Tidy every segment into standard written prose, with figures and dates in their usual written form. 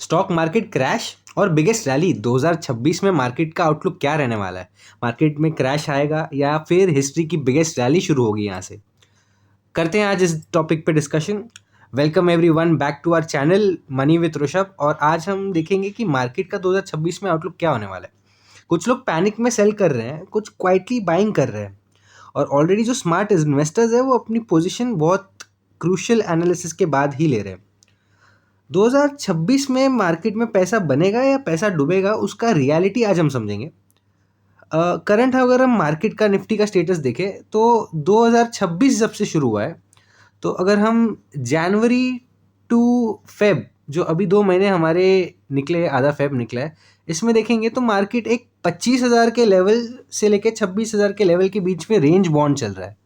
Stock market crash और biggest rally 2026 में market का आउटलुक क्या रहने वाला है? मार्केट में क्रैश आएगा या फिर हिस्ट्री की बिगेस्ट रैली शुरू होगी यहाँ से? करते हैं आज इस टॉपिक पे discussion. Welcome everyone back to our channel Money with Rishabh. और आज हम देखेंगे कि मार्केट का 2026 में आउटलुक क्या होने वाला है। कुछ लोग पैनिक में सेल कर रहे हैं, कुछ क्वाइटली बाइंग कर रहे हैं, और ऑलरेडी जो स्मार्ट इन्वेस्टर्स है वो अपनी पोजीशन बहुत क्रूशियल एनालिसिस के बाद ही ले रहे हैं। 2026 में मार्केट में पैसा बनेगा या पैसा डूबेगा, उसका रियलिटी आज हम समझेंगे। करंट अगर हम मार्केट का निफ्टी का स्टेटस देखें तो 2026 जब से शुरू हुआ है, तो अगर हम जनवरी टू फेब, जो अभी 2 महीने हमारे निकले, आधा फेब निकला है, इसमें देखेंगे तो मार्केट एक 25,000 के लेवल से लेके 26,000 के लेवल के बीच में रेंज बॉन्ड चल रहा है।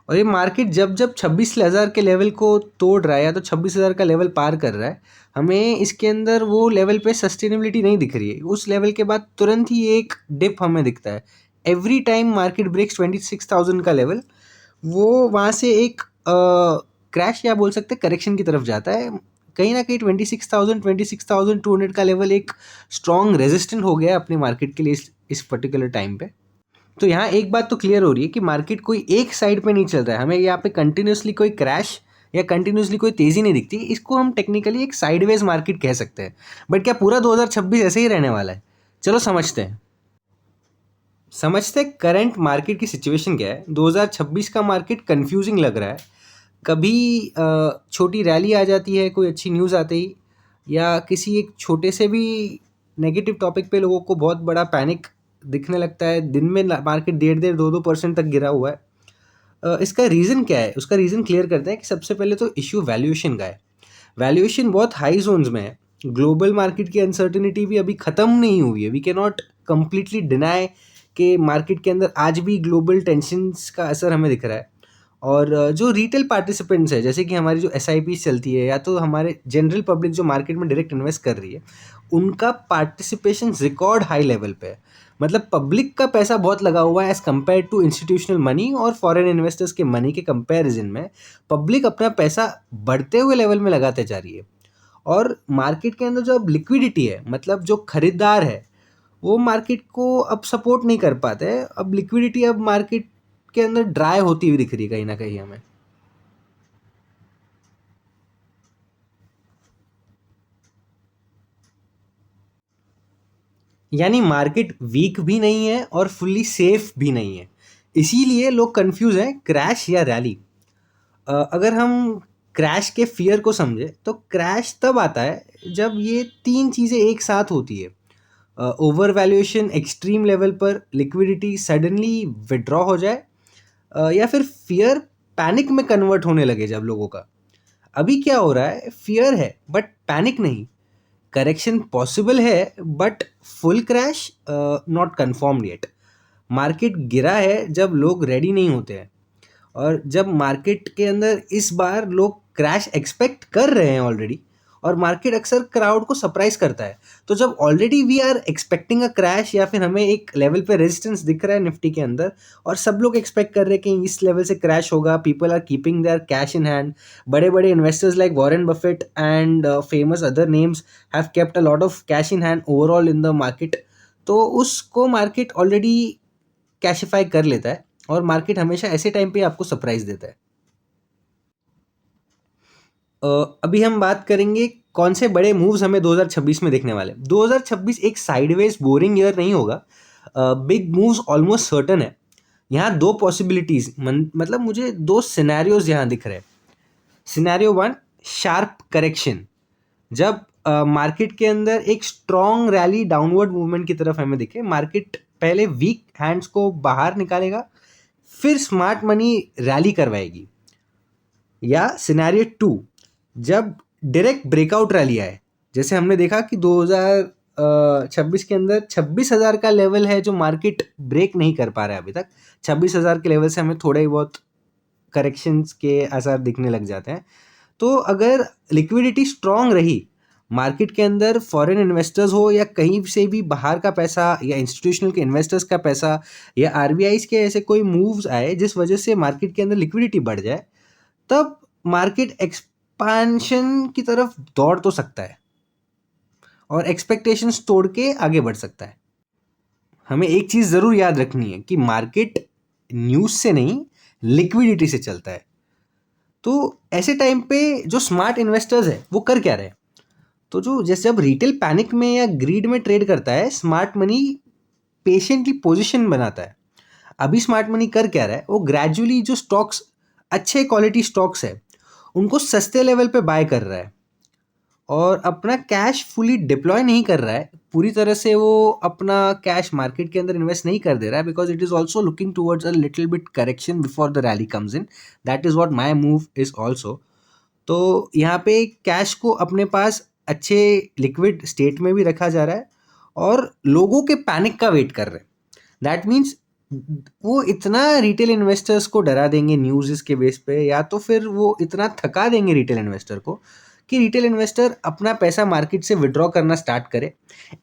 और ये मार्केट जब जब 26,000 के लेवल को तोड़ रहा है या तो 26,000 का लेवल पार कर रहा है, हमें इसके अंदर वो लेवल पे सस्टेनेबिलिटी नहीं दिख रही है। उस लेवल के बाद तुरंत ही एक डिप हमें दिखता है। एवरी टाइम मार्केट ब्रेक्स 26,000 का लेवल, वो वहाँ से एक क्रैश या बोल सकते हैं करेक्शन की तरफ जाता है। कहीं ना कहीं 26,000 26,200 का लेवल एक स्ट्रॉन्ग रेजिस्टेंट हो गया है अपने मार्केट के लिए इस पर्टिकुलर टाइम पे। तो यहाँ एक बात तो क्लियर हो रही है कि मार्केट कोई एक साइड पे नहीं चल रहा है। हमें यहाँ पे कंटिन्यूसली कोई क्रैश या कंटिन्यूसली कोई तेज़ी नहीं दिखती। इसको हम टेक्निकली एक साइडवेज मार्केट कह सकते हैं। बट क्या पूरा 2026 ऐसे ही रहने वाला है? चलो समझते हैं करंट मार्केट की सिचुएशन क्या है। 2026 का मार्केट कंफ्यूजिंग लग रहा है। कभी छोटी रैली आ जाती है कोई अच्छी न्यूज़ आते ही, या किसी एक छोटे से भी नेगेटिव टॉपिक पे लोगों को बहुत बड़ा पैनिक दिखने लगता है। दिन में मार्केट 1.5-2% तक गिरा हुआ है। इसका रीज़न क्या है? उसका रीज़न क्लियर करते हैं कि सबसे पहले तो इश्यू वैल्यूएशन का है। वैल्यूएशन बहुत हाई जोन्स में है। ग्लोबल मार्केट की अनसर्टिनिटी भी अभी ख़त्म नहीं हुई है। We can not completely deny कि मार्केट के अंदर आज भी ग्लोबल टेंशन्स का असर हमें दिख रहा है। और जो रिटेल पार्टिसिपेंट्स है, जैसे कि हमारी जो SIPs चलती है या तो हमारे जनरल पब्लिक जो मार्केट में डायरेक्ट इन्वेस्ट कर रही है, उनका पार्टिसिपेशन रिकॉर्ड हाई लेवल पे है। मतलब पब्लिक का पैसा बहुत लगा हुआ है as compare to institutional money और फॉरेन इन्वेस्टर्स के मनी के कंपैरिजन में पब्लिक अपना पैसा बढ़ते हुए लेवल में लगाते जा रही है। और मार्केट के अंदर जो अब लिक्विडिटी है, मतलब जो खरीदार है, वो मार्केट को अब सपोर्ट नहीं कर पाते हैं। अब लिक्विडिटी अब मार्केट के अंदर ड्राई होती हुई दिख रही है कहीं ना कहीं हमें। यानी मार्केट वीक भी नहीं है और फुल्ली सेफ भी नहीं है। इसीलिए लोग कंफ्यूज हैं, क्रैश या रैली। अगर हम क्रैश के फियर को समझे तो क्रैश तब आता है जब ये तीन चीज़ें एक साथ होती है। ओवर वैल्यूएशन एक्सट्रीम लेवल पर, लिक्विडिटी सडनली विड्रॉ हो जाए, या फिर फियर पैनिक में कन्वर्ट होने लगे जब लोगों का। अभी क्या हो रहा है? फियर है बट पैनिक नहीं। करेक्शन पॉसिबल है but full crash not confirmed yet. Market गिरा है जब लोग रेडी नहीं होते हैं, और जब मार्केट के अंदर इस बार लोग क्रैश एक्सपेक्ट कर रहे हैं ऑलरेडी, और मार्केट अक्सर क्राउड को सरप्राइज करता है। तो जब already we are expecting a crash, या फिर हमें एक लेवल पे रेजिस्टेंस दिख रहा है निफ्टी के अंदर, और सब लोग एक्सपेक्ट कर रहे हैं कि इस लेवल से क्रैश होगा, people are keeping their cash in hand. बड़े बड़े investors like Warren Buffett and famous other names have kept a lot of cash in hand overall in the market. तो उसको मार्केट ऑलरेडी कैशिफाई कर लेता है, और market हमेशा ऐसे टाइम पे आपको सरप्राइज देता है। अभी हम बात करेंगे कौन से बड़े मूव्स हमें 2026 में देखने वाले हैं। 2026 एक साइडवेज बोरिंग ईयर नहीं होगा। बिग मूव्स ऑलमोस्ट सर्टन है। यहाँ दो पॉसिबिलिटीज, मतलब मुझे दो सिनेरियोज यहाँ दिख रहे हैं। Scenario one, sharp correction. जब मार्केट के अंदर एक स्ट्रॉन्ग रैली डाउनवर्ड मूवमेंट की तरफ हमें दिखे, मार्केट पहले वीक हैंड्स को बाहर निकालेगा, फिर स्मार्ट मनी रैली करवाएगी। या सिनेरियो टू, जब डायरेक्ट ब्रेकआउट रैली आए, जैसे हमने देखा कि 2026 के अंदर 26,000 का लेवल है जो मार्केट ब्रेक नहीं कर पा रहा है अभी तक। 26,000 के लेवल से हमें थोड़े ही बहुत करेक्शंस के आसार दिखने लग जाते हैं। तो अगर लिक्विडिटी स्ट्रांग रही मार्केट के अंदर, फॉरेन इन्वेस्टर्स हो या कहीं से भी बाहर का पैसा या इंस्टीट्यूशनल के इन्वेस्टर्स का पैसा या RBIs के ऐसे कोई मूव्स आए जिस वजह से मार्केट के अंदर लिक्विडिटी बढ़ जाए, तब मार्केट एक्सपांशन की तरफ दौड़ तो सकता है। और एक्सपेक्टेशंस तोड़ के आगे बढ़ सकता है। हमें एक चीज़ ज़रूर याद रखनी है कि मार्केट न्यूज़ से नहीं, लिक्विडिटी से चलता है। तो ऐसे टाइम पे जो स्मार्ट इन्वेस्टर्स है वो कर क्या रहे हैं? तो जो जैसे जब रिटेल पैनिक में या ग्रीड में ट्रेड करता है, स्मार्ट मनी पेशेंटली पोजीशन बनाता है। अभी स्मार्ट मनी कर क्या रहा है, वो ग्रेजुअली जो स्टॉक्स, अच्छे क्वालिटी स्टॉक्स है, उनको सस्ते लेवल पे बाय कर रहा है और अपना कैश फुली डिप्लॉय नहीं कर रहा है। पूरी तरह से वो अपना कैश मार्केट के अंदर इन्वेस्ट नहीं कर दे रहा है, because it is also looking towards a little bit correction before the rally comes in. That is what my move is also. तो यहाँ पे कैश को अपने पास अच्छे लिक्विड स्टेट में भी रखा जा रहा है और लोगों के पैनिक का वेट कर रहे हैं। दैट मीन्स वो इतना रिटेल इन्वेस्टर्स को डरा देंगे न्यूज़ के बेस पे, या तो फिर वो इतना थका देंगे रिटेल इन्वेस्टर को कि रिटेल इन्वेस्टर अपना पैसा मार्केट से विड्रॉ करना स्टार्ट करे।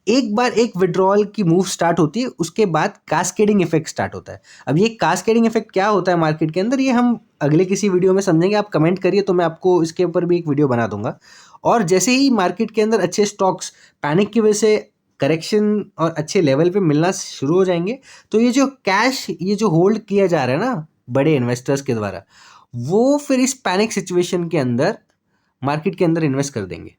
एक बार एक विड्रॉल की मूव स्टार्ट होती है, उसके बाद कास्केडिंग इफेक्ट स्टार्ट होता है। अब ये कास्केडिंग इफेक्ट क्या होता है मार्केट के अंदर, ये हम अगले किसी वीडियो में समझेंगे। आप कमेंट करिए तो मैं आपको इसके ऊपर भी एक वीडियो बना दूंगा। और जैसे ही मार्केट के अंदर अच्छे स्टॉक्स पैनिक की वजह से करेक्शन और अच्छे लेवल पे मिलना शुरू हो जाएंगे, तो ये जो कैश, ये जो होल्ड किया जा रहा है ना बड़े इन्वेस्टर्स के द्वारा, वो फिर इस पैनिक सिचुएशन के अंदर मार्केट के अंदर इन्वेस्ट कर देंगे।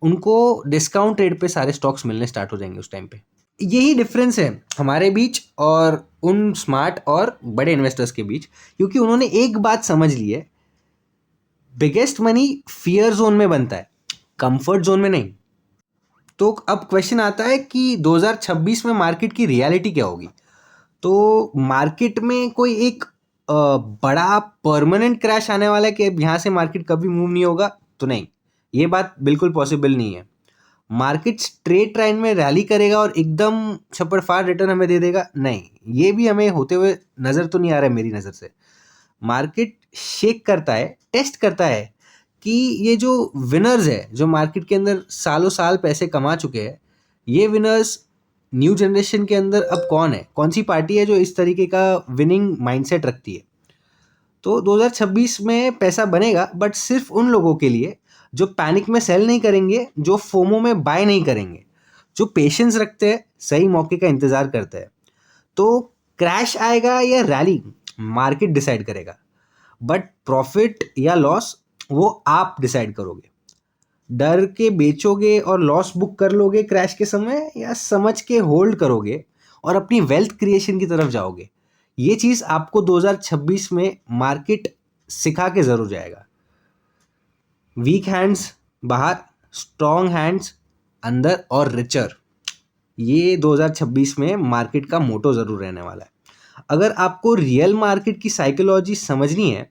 उनको डिस्काउंट रेट पे सारे स्टॉक्स मिलने स्टार्ट हो जाएंगे उस टाइम पे। यही डिफरेंस है हमारे बीच और उन स्मार्ट और बड़े इन्वेस्टर्स के बीच, क्योंकि उन्होंने एक बात समझ ली है, बिगेस्ट मनी फियर जोन में बनता है, कंफर्ट जोन में नहीं। तो अब क्वेश्चन आता है कि 2026 में मार्केट की रियलिटी क्या होगी। तो मार्केट में कोई एक बड़ा परमानेंट क्रैश आने वाला है कि यहाँ से मार्केट कभी मूव नहीं होगा, तो नहीं, ये बात बिल्कुल पॉसिबल नहीं है। मार्केट स्ट्रेट ट्रेंड में रैली करेगा और एकदम छप्पड़ रिटर्न हमें दे देगा, नहीं, ये भी हमें होते हुए नज़र तो नहीं आ रहा है मेरी नज़र से। मार्केट शेक करता है, टेस्ट करता है कि ये जो विनर्स है, जो मार्केट के अंदर सालों साल पैसे कमा चुके हैं, ये विनर्स न्यू जनरेशन के अंदर अब कौन है, कौन सी पार्टी है जो इस तरीके का विनिंग माइंडसेट रखती है। तो 2026 में पैसा बनेगा, बट सिर्फ उन लोगों के लिए जो पैनिक में सेल नहीं करेंगे, जो फोमो में बाय नहीं करेंगे, जो पेशेंस रखते हैं, सही मौके का इंतजार करते हैं। तो क्रैश आएगा या रैली, मार्केट डिसाइड करेगा, बट प्रॉफिट या लॉस वो आप डिसाइड करोगे। डर के बेचोगे और लॉस बुक कर लोगे क्रैश के समय, या समझ के होल्ड करोगे और अपनी वेल्थ क्रिएशन की तरफ जाओगे। ये चीज़ आपको 2026 में मार्केट सिखा के ज़रूर जाएगा। वीक हैंड्स बाहर, स्ट्रॉन्ग हैंड्स अंदर और रिचर, ये 2026 में मार्केट का मोटो ज़रूर रहने वाला है। अगर आपको रियल मार्केट की साइकोलॉजी समझनी है,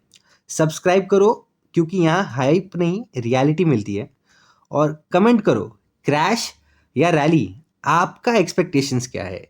सब्सक्राइब करो, क्योंकि यहाँ हाइप नहीं, रियलिटी मिलती है। और कमेंट करो, क्रैश या रैली, आपका एक्सपेक्टेशंस क्या है।